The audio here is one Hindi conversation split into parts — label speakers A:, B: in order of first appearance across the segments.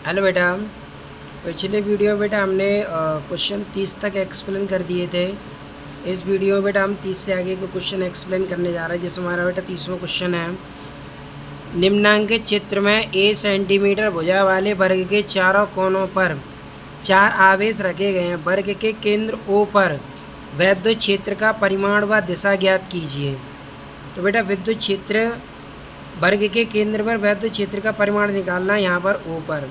A: हेलो बेटा। पिछले वीडियो में बेटा हमने क्वेश्चन 30 तक एक्सप्लेन कर दिए थे। इस वीडियो में बेटा हम 30 से आगे के क्वेश्चन एक्सप्लेन करने जा रहे हैं। जैसे हमारा बेटा 30वां क्वेश्चन है, निम्नांकित चित्र में ए सेंटीमीटर भुजा वाले वर्ग के चारों कोनों पर चार आवेश रखे गए हैं। वर्ग के केंद्र ओ पर विद्युत क्षेत्र का परिमाण व दिशा ज्ञात कीजिए। तो बेटा विद्युत क्षेत्र वर्ग के केंद्र पर विद्युत क्षेत्र का परिमाण निकालना है। यहाँ पर ओ पर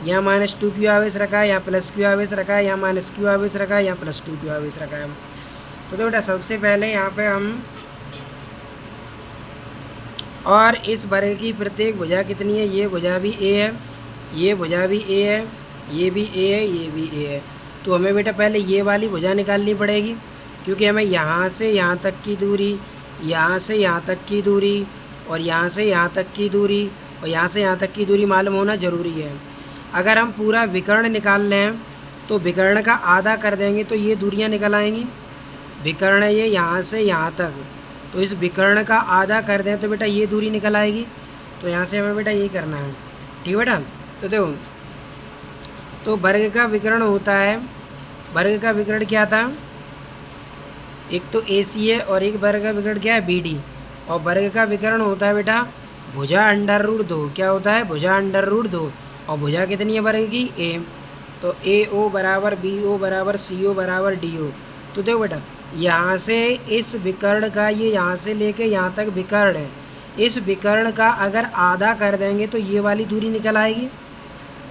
A: यहाँ -2 क्यू आवेश रखा है, यहाँ +q आवेश रखा है, यहाँ -q आवेश रखा है, यहाँ +2q आवेश रखा है। तो बेटा सबसे पहले यहाँ पे हम और इस वर्ग की प्रत्येक भुजा कितनी है, ये भुजा भी a है, ये भुजा भी a है, ये भी a है, ये भी a है। तो हमें बेटा पहले ये वाली भुजा निकालनी पड़ेगी, क्योंकि हमें यहाँ से यहाँ तक की दूरी, यहाँ से यहाँ तक की दूरी और यहाँ से यहाँ तक की दूरी और यहाँ से यहाँ तक की दूरी मालूम होना ज़रूरी है। अगर हम पूरा विकर्ण निकाल लें तो विकर्ण का आधा कर देंगे तो ये दूरियां निकल आएंगी। विकर्ण ये यहाँ से यहाँ तक, तो इस विकर्ण का आधा कर दें तो बेटा ये दूरी निकल आएगी। तो यहाँ से हमें बेटा ये करना है, ठीक है बेटा। तो देखो, तो वर्ग का विकर्ण होता है, वर्ग का विकर्ण क्या था, एक तो AC है और एक वर्ग का विकर्ण क्या है, BD। और वर्ग का विकर्ण होता है बेटा भुजा √2। क्या होता है, भुजा √2। और भुजा कितनी है वर्ग की, a। तो AO बराबर BO बराबर CO बराबर DO। तो देखो बेटा यहाँ से इस विकर्ण का, ये यहाँ से लेके यहाँ तक विकर्ण है, इस विकर्ण का अगर आधा कर देंगे तो ये वाली दूरी निकल आएगी।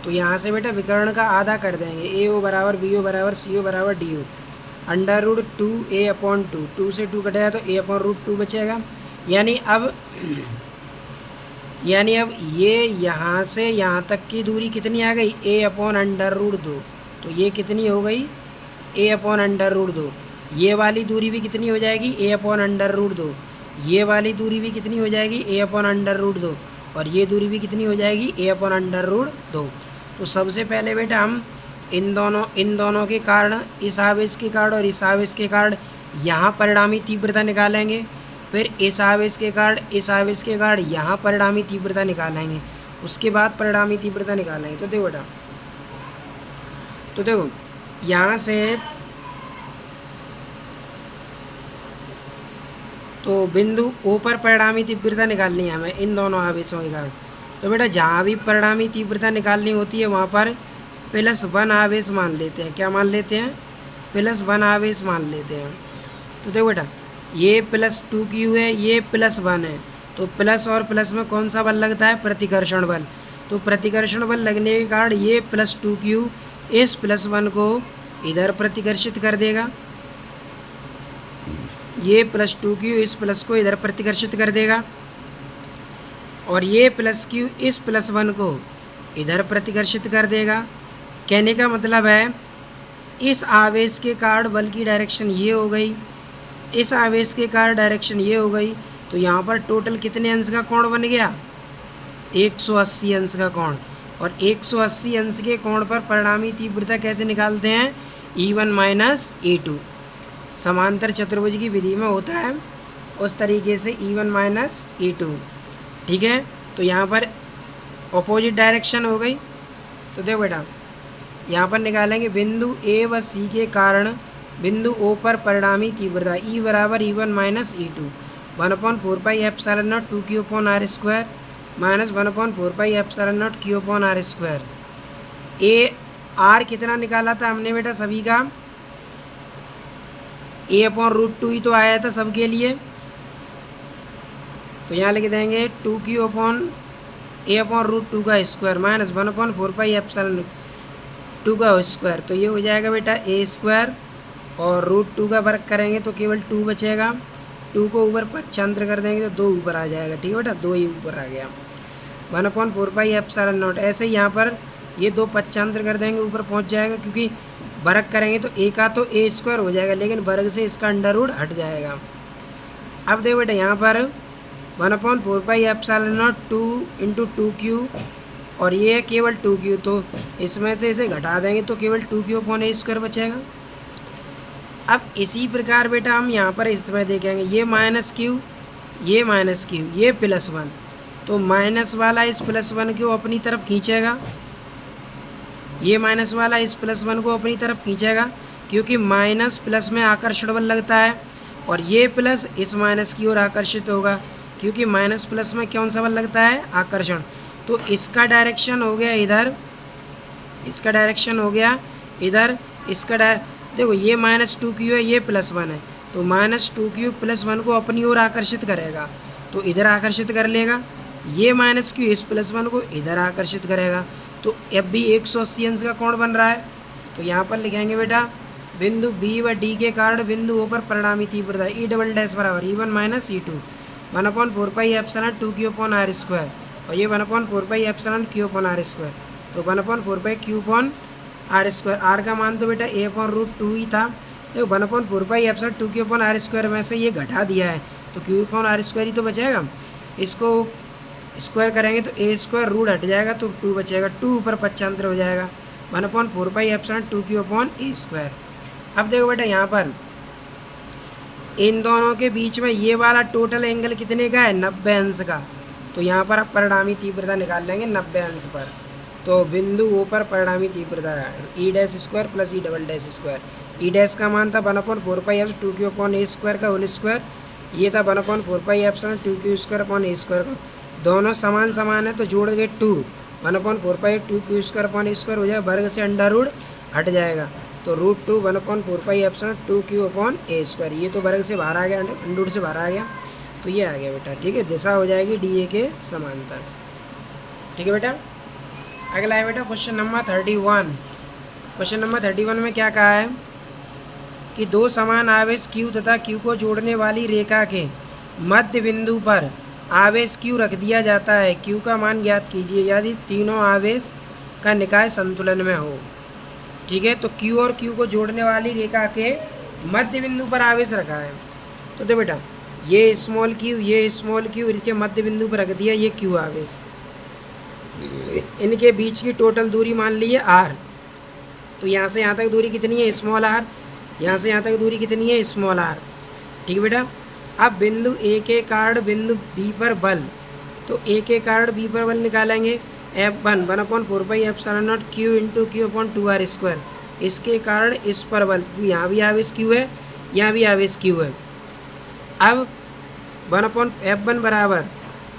A: तो यहाँ से बेटा विकर्ण का आधा कर देंगे, AO बराबर BO बराबर CO बराबर DO। √2a/2, 2 से 2 कटेगा तो a/√2 बचेगा। यानी अब ये यहाँ से यहाँ तक की दूरी कितनी आ गई, a/√2। तो ये कितनी हो गई, a/√2। ये वाली दूरी भी कितनी हो जाएगी, a/√2। ये वाली दूरी भी कितनी हो जाएगी, a/√2। और ये दूरी भी कितनी हो जाएगी, a/√2। तो सबसे पहले बेटा हम इन दोनों के कारण, इस आवेश के कारण और इस आवेश के कारण यहाँ परिणामी तीव्रता निकालेंगे। फिर इस आवेश के कारण, इस आवेश के कारण यहाँ परिणामी तीव्रता निकालेंगे। उसके बाद परिणामी तीव्रता निकालेंगे। तो देखो बेटा, तो देखो यहाँ से तो बिंदु O पर परिणामी तीव्रता निकालनी है हमें इन दोनों आवेशों के कारण। तो बेटा जहाँ भी परिणामी तीव्रता निकालनी होती है वहाँ पर +1 आवेश मान लेते हैं। क्या मान लेते हैं, +1 आवेश मान लेते हैं। तो देखो बेटा ये +2q है, ये +1 है। तो प्लस और प्लस में कौन सा बल लगता है, प्रतिकर्षण बल। तो प्रतिकर्षण बल लगने के कारण ये +2q इस +1 को इधर प्रतिकर्षित कर देगा, ये +2q इस प्लस को इधर प्रतिकर्षित कर देगा। और ये +q इस +1 को इधर प्रतिकर्षित कर देगा। कहने का मतलब है इस आवेश के कारण बल की डायरेक्शन ये हो गई, इस आवेश के कारण डायरेक्शन ये हो गई। तो यहाँ पर टोटल कितने अंश का कोण बन गया, 180 अंश का कोण। और 180 अंश के कोण पर परिणामी तीव्रता कैसे निकालते हैं, E1 - E2। समांतर चतुर्भुज की विधि में होता है उस तरीके से E1 - E2, ठीक है। तो यहाँ पर ऑपोजिट डायरेक्शन हो गई। तो देखो बेटा यहाँ पर निकालेंगे बिंदु A व C के कारण बिंदु O पर परिणामी तीव्रता E बराबर E1 - E2 1/4πε0 2q/r² -1/4πε0 q/r²। A R कितना निकाला था हमने बेटा सभी का, a/√2 ही तो आया था सबके लिए। तो यहाँ लिख देंगे 2q/a/√2 का स्क्वायर -1/4πε2 का स्क्वायर। तो ये हो जाएगा बेटा a² और √2 का वर्ग करेंगे तो केवल 2 बचेगा। 2 को ऊपर पक्षांतर कर देंगे तो 2 ऊपर आ जाएगा, ठीक है बेटा, 2 ही ऊपर आ गया 1/4πε0। ऐसे ही यहाँ पर ये 2 पक्षांतर कर देंगे ऊपर पहुँच जाएगा, क्योंकि वर्ग करेंगे तो a का तो a² हो जाएगा, लेकिन वर्ग से इसका अंडर हट जाएगा। अब देखो बेटा यहाँ पर 1/4πε0 2 × 2q और ये केवल 2q, तो इसमें से इसे घटा देंगे तो केवल 2q/a² बचेगा। अब इसी प्रकार बेटा हम यहाँ पर इसमें देखेंगे, ये -q, ये -q, ये +1। तो माइनस वाला इस +1 को अपनी तरफ खींचेगा ये माइनस वाला इस प्लस वन को अपनी तरफ खींचेगा, क्योंकि माइनस प्लस में आकर्षण बल लगता है, और ये प्लस इस माइनस की ओर आकर्षित होगा, क्योंकि माइनस प्लस में कौन सा बल लगता है, आकर्षण। तो इसका डायरेक्शन हो गया इधर, इसका डायरेक्शन हो गया इधर, इसका देखो ये -2q है, ये +1 है, तो -2q + 1 को अपनी ओर आकर्षित करेगा, तो इधर आकर्षित कर लेगा। ये -q इस +1 को इधर आकर्षित करेगा, तो अब भी 180 अंश का कोण बन रहा है। तो यहाँ पर लिखेंगे बेटा बिंदु बी व डी के कारण बिंदु ओ पर परिणामी तीव्रता E डबल डैश बराबर E1 - E2 1/4πε2q/r², और ये 1/4πε/q/r², तो 1/4π/q/r²। आर का मान तो बेटा a/√2 ही था। देखो 1/4πε2q/r² में से ये घटा दिया है, तो q/r² ही तो बचेगा। इसको स्क्वायर करेंगे तो a² रूट हट जाएगा, तो 2 बचेगा, 2 ऊपर पक्षांतर हो जाएगा, 1/4πε2q/a²। अब देखो बेटा यहाँ पर इन दोनों के बीच में ये वाला टोटल एंगल कितने का है, 90 अंश का। तो यहाँ पर आप परिणामी तीव्रता निकाल लेंगे 90 अंश पर। तो बिंदु ओ पर परिणामी तीव्रता है E'² + E double dash square. ई डैश का मान था 1/4πε2q/a² का होल स्क्वायर, ये था 1/4πε2q²/a² का। दोनों समान समान है तो जोड़ के 2 1/4π2q²/a² हो जाएगा, वर्ग से अंडर रूट हट जाएगा, तो √2 1/4πε2q/a²। ये तो वर्ग से बाहर आ गया, अंडर रूट से बाहर आ गया, तो ये आ गया बेटा। ठीक है, दिशा हो जाएगी DA के समांतर। ठीक है बेटा, अगला है बेटा क्वेश्चन नंबर 31। क्वेश्चन नंबर 31 में क्या कहा है कि दो समान आवेश Q तथा Q को जोड़ने वाली रेखा के मध्य बिंदु पर आवेश Q रख दिया जाता है। Q का मान ज्ञात कीजिए यदि तीनों आवेश का निकाय संतुलन में हो। ठीक है, तो Q और Q को जोड़ने वाली रेखा के मध्य बिंदु पर आवेश रखा है। तो देखो बेटा ये स्मॉल q, ये स्मॉल q, इसके मध्य बिंदु पर रख दिया ये Q आवेश। इनके बीच की टोटल दूरी मान ली है r। तो यहाँ से यहाँ तक दूरी कितनी है, स्मॉल r। यहाँ से यहाँ तक दूरी कितनी है, स्मॉल r। ठीक है बेटा, अब बिंदु A के कारण बिंदु B पर बल, तो A के कारण B पर बल निकालेंगे। F1 1/4πε0 q × q/2r²। इसके कारण इस पर बल, यहाँ भी आवेश Q है, यहाँ भी आवेश Q है। अब F1 बराबर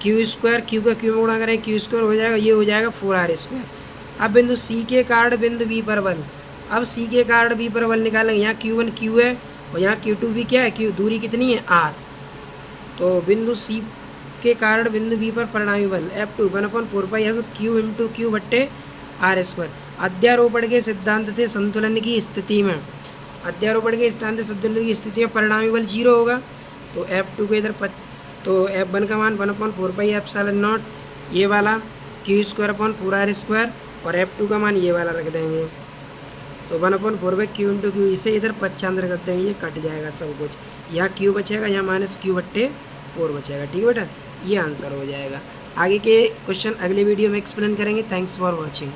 A: q², Q का Q में गुणा करें q² हो जाएगा, ये हो जाएगा 4r²। अब बिंदु C के कारण बिंदु B पर बल, अब C के कारण B पर बल निकालेंगे। यहाँ Q1 Q है और यहाँ Q2 भी क्या है, Q। दूरी कितनी है, r। तो बिंदु C के कारण बिंदु B पर परिणामी बल F2 1/4π/q × q/r²। अध्यारोपण के सिद्धांत से संतुलन की स्थिति में, अध्यारोपण के सिद्धांत से संतुलन की स्थिति में परिणामी बल 0 होगा। तो F2 के इधर तो F1 का मान 1/4πε0 ये वाला q²/4r² और F2 का मान ये वाला रख देंगे। तो 1/4π/q × q, इसे इधर पक्षांतर कर देंगे, ये कट जाएगा सब कुछ। यहाँ q बचेगा, यहाँ -q/4 बचेगा। ठीक है बेटा, ये आंसर हो जाएगा। आगे के क्वेश्चन अगले वीडियो में एक्सप्लेन करेंगे। Thanks for watching.